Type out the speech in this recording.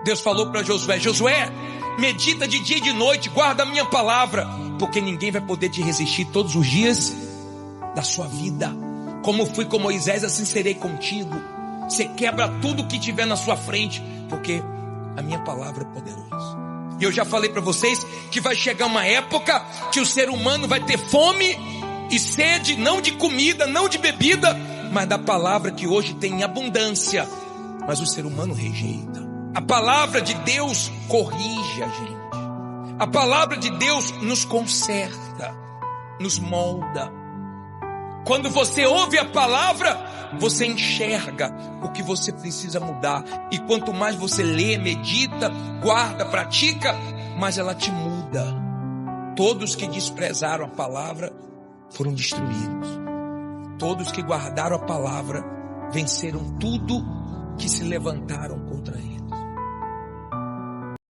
Deus falou para Josué: Josué, medita de dia e de noite, guarda a minha palavra, porque ninguém vai poder te resistir todos os dias da sua vida. Como fui com Moisés, assim serei contigo. Você quebra tudo que tiver na sua frente, porque a minha palavra é poderosa. E eu já falei para vocês que vai chegar uma época que o ser humano vai ter fome e sede, não de comida, não de bebida, mas da palavra que hoje tem em abundância. Mas o ser humano rejeita. A palavra de Deus corrige a gente. A palavra de Deus nos conserta, nos molda. Quando você ouve a palavra, você enxerga o que você precisa mudar. E quanto mais você lê, medita, guarda, pratica, mais ela te muda. Todos que desprezaram a palavra foram destruídos. Todos que guardaram a palavra venceram tudo que se levantaram contra eles.